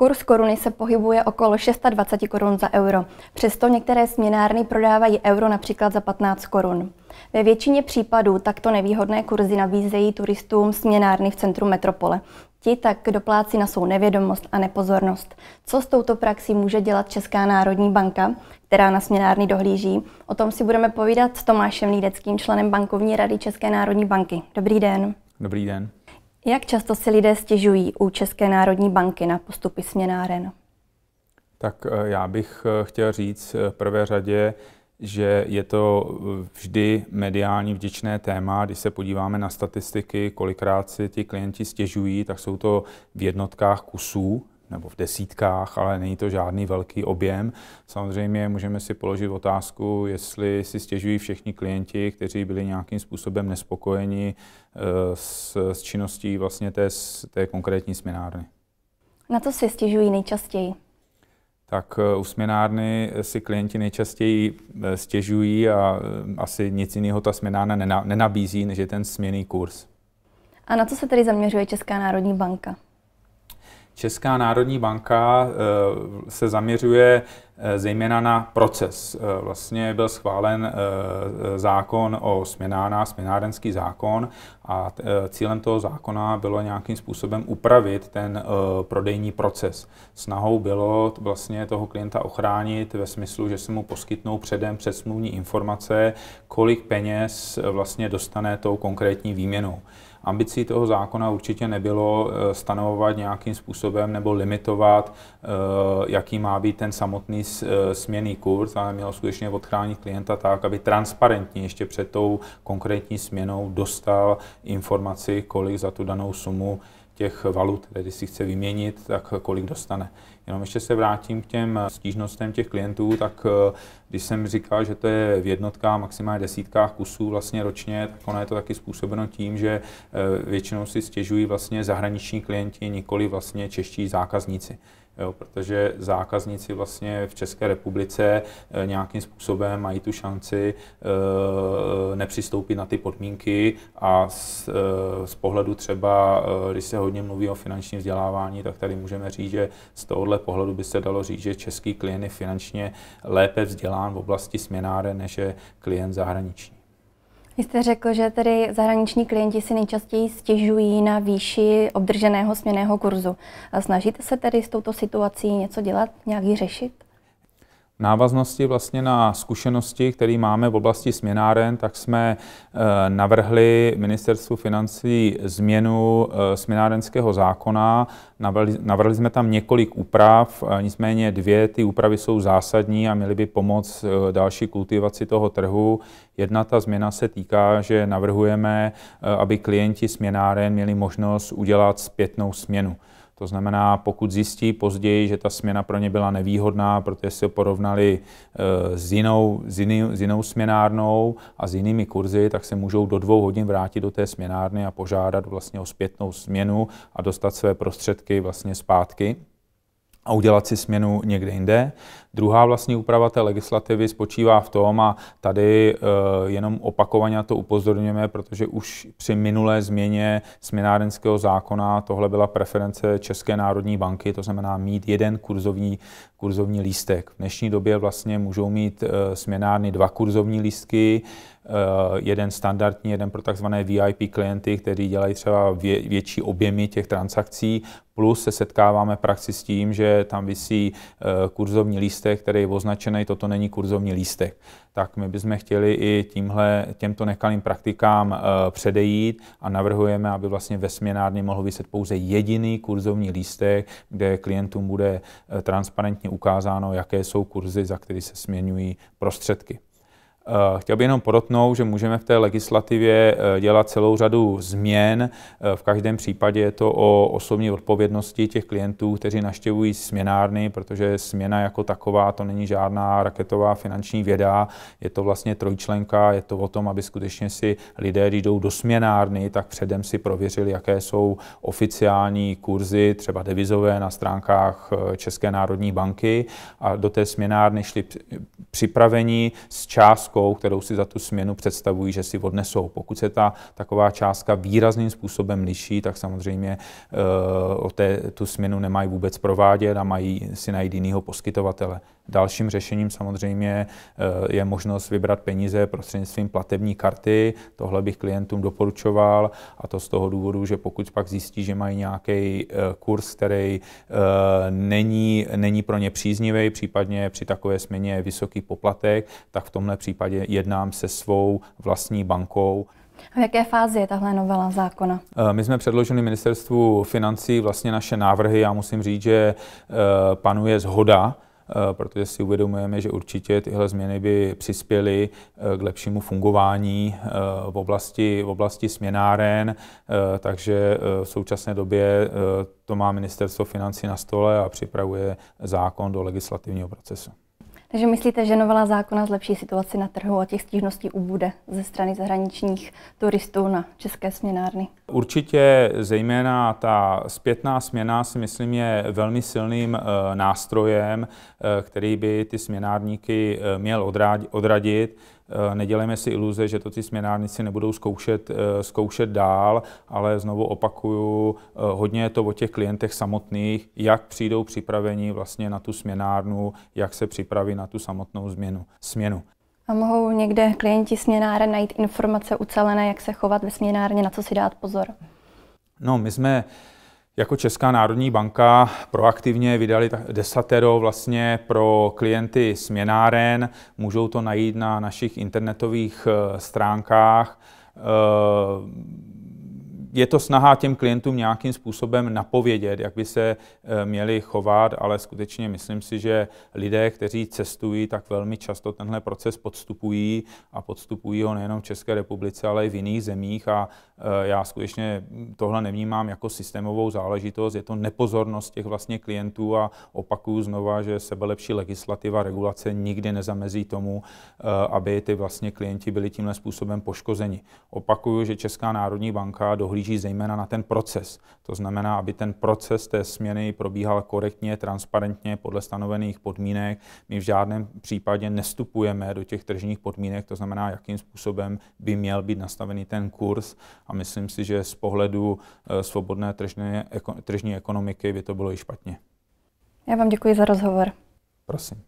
Kurz koruny se pohybuje okolo 620 korun za euro. Přesto některé směnárny prodávají euro například za 15 korun. Ve většině případů takto nevýhodné kurzy nabízejí turistům směnárny v centru metropole. Ti tak doplácí na svou nevědomost a nepozornost. Co s touto praxí může dělat Česká národní banka, která na směnárny dohlíží? O tom si budeme povídat s Tomášem Lídeckým, členem bankovní rady České národní banky. Dobrý den. Dobrý den. Jak často si lidé stěžují u České národní banky na postupy směnáren? Tak já bych chtěl říct v prvé řadě, že je to vždy mediální vděčné téma. Když se podíváme na statistiky, kolikrát si ti klienti stěžují, tak jsou to v jednotkách kusů nebo v desítkách, ale není to žádný velký objem. Samozřejmě můžeme si položit otázku, jestli si stěžují všichni klienti, kteří byli nějakým způsobem nespokojeni s činností vlastně té konkrétní směnárny. Na co si stěžují nejčastěji? Tak u směnárny si klienti nejčastěji stěžují a asi nic jiného ta směnárna nenabízí, než je ten směnný kurz. A na co se tedy zaměřuje Česká národní banka? Česká národní banka se zaměřuje zejména na proces. Vlastně byl schválen zákon o směnárnách, směnárenský zákon, a cílem toho zákona bylo nějakým způsobem upravit ten prodejní proces. Snahou bylo vlastně toho klienta ochránit ve smyslu, že se mu poskytnou předem předsmluvní informace, kolik peněz vlastně dostane tou konkrétní výměnou. Ambicí toho zákona určitě nebylo stanovovat nějakým způsobem nebo limitovat, jaký má být ten samotný směnný kurz, ale mělo skutečně odchránit klienta tak, aby transparentně ještě před tou konkrétní směnou dostal informaci, kolik za tu danou sumu těch valut, tedy si chce vyměnit, tak kolik dostane. Jenom ještě se vrátím k těm stížnostem těch klientů, tak když jsem říkal, že to je v jednotkách, maximálně desítkách kusů vlastně ročně, tak ono je to taky způsobeno tím, že většinou si stěžují vlastně zahraniční klienti, nikoli vlastně čeští zákazníci. Jo, protože zákazníci vlastně v České republice nějakým způsobem mají tu šanci nepřistoupit na ty podmínky a z pohledu třeba, když se hodně mluví o finančním vzdělávání, tak tady můžeme říct, že z tohohle pohledu by se dalo říct, že český klient je finančně lépe vzdělán v oblasti směnáren, než je klient zahraniční. Vy jste řekl, že tedy zahraniční klienti si nejčastěji stěžují na výši obdrženého směnného kurzu. Snažíte se tedy s touto situací něco dělat, nějak ji řešit? V návaznosti vlastně na zkušenosti, které máme v oblasti směnáren, tak jsme navrhli Ministerstvu financí změnu směnárenského zákona. Navrhli jsme tam několik úprav, nicméně dvě ty úpravy jsou zásadní a měly by pomoct další kultivaci toho trhu. Jedna ta změna se týká, že navrhujeme, aby klienti směnáren měli možnost udělat zpětnou směnu. To znamená, pokud zjistí později, že ta směna pro ně byla nevýhodná, protože se porovnali s jinou směnárnou a s jinými kurzy, tak se můžou do 2 hodin vrátit do té směnárny a požádat vlastně o zpětnou směnu a dostat své prostředky vlastně zpátky a udělat si směnu někde jinde. Druhá vlastně úprava té legislativy spočívá v tom, a tady jenom opakovaně na to upozorňujeme, protože už při minulé změně směnárenského zákona tohle byla preference České národní banky, to znamená mít jeden kurzovní lístek. V dnešní době vlastně můžou mít směnárny 2 kurzovní lístky, jeden standardní, jeden pro takzvané VIP klienty, kteří dělají třeba větší objemy těch transakcí, plus se setkáváme v praxi s tím, že tam visí kurzovní lístek, který je označený, toto není kurzovní lístek. Tak my bychom chtěli i těmto nekalým praktikám předejít a navrhujeme, aby vlastně ve směnárně mohl viset pouze jediný kurzovní lístek, kde klientům bude transparentně ukázáno, jaké jsou kurzy, za které se směňují prostředky. Chtěl bych jenom podotknout, že můžeme v té legislativě dělat celou řadu změn. V každém případě je to o osobní odpovědnosti těch klientů, kteří navštěvují směnárny, protože směna jako taková to není žádná raketová finanční věda, je to vlastně trojčlenka, je to o tom, aby skutečně si lidé, když jdou do směnárny, tak předem si prověřili, jaké jsou oficiální kurzy, třeba devizové na stránkách České národní banky, a do té směnárny šli připraveni s částkou částkou, kterou si za tu směnu představují, že si odnesou. Pokud se taková částka výrazným způsobem liší, tak samozřejmě tu směnu nemají vůbec provádět a mají si najít jinýho poskytovatele. Dalším řešením samozřejmě je možnost vybrat peníze prostřednictvím platební karty. Tohle bych klientům doporučoval, a to z toho důvodu, že pokud pak zjistí, že mají nějaký kurz, který není pro ně příznivý, případně při takové směně je vysoký poplatek, tak v tomhle případě jednám se svou vlastní bankou. A v jaké fázi je tahle novela zákona? My jsme předložili Ministerstvu financí vlastně naše návrhy. Já musím říct, že panuje shoda, protože si uvědomujeme, že určitě tyhle změny by přispěly k lepšímu fungování v oblasti směnáren, takže v současné době to má Ministerstvo financí na stole a připravuje zákon do legislativního procesu. Takže myslíte, že novela zákona zlepší situaci na trhu a těch stížností ubude ze strany zahraničních turistů na české směnárny? Určitě zejména ta zpětná směna si myslím je velmi silným nástrojem, který by ty směnárníky měl odradit. Nedělejme si iluze, že to ty směnárníci nebudou zkoušet dál, ale znovu opakuju, hodně je to o těch klientech samotných, jak přijdou připraveni vlastně na tu směnárnu, jak se připraví na tu samotnou směnu. A mohou někde klienti směnáren najít informace ucelené, jak se chovat ve směnárně, na co si dát pozor? No, my jsme jako Česká národní banka proaktivně vydali desatero vlastně pro klienty směnáren. Můžou to najít na našich internetových stránkách. Je to snaha těm klientům nějakým způsobem napovědět, jak by se měli chovat, ale skutečně myslím si, že lidé, kteří cestují, tak velmi často tenhle proces podstupují a podstupují ho nejenom v České republice, ale i v jiných zemích, a já skutečně tohle nevnímám jako systémovou záležitost. Je to nepozornost těch vlastně klientů a opakuju znova, že sebelepší legislativa, regulace nikdy nezamezí tomu, aby ty vlastně klienti byli tímhle způsobem poškozeni. Opakuju, že Česká národní banka dohlíží zejména na ten proces. To znamená, aby ten proces té směny probíhal korektně, transparentně, podle stanovených podmínek. My v žádném případě nevstupujeme do těch tržních podmínek, to znamená, jakým způsobem by měl být nastavený ten kurz, a myslím si, že z pohledu svobodné tržní ekonomiky by to bylo i špatně. Já vám děkuji za rozhovor. Prosím.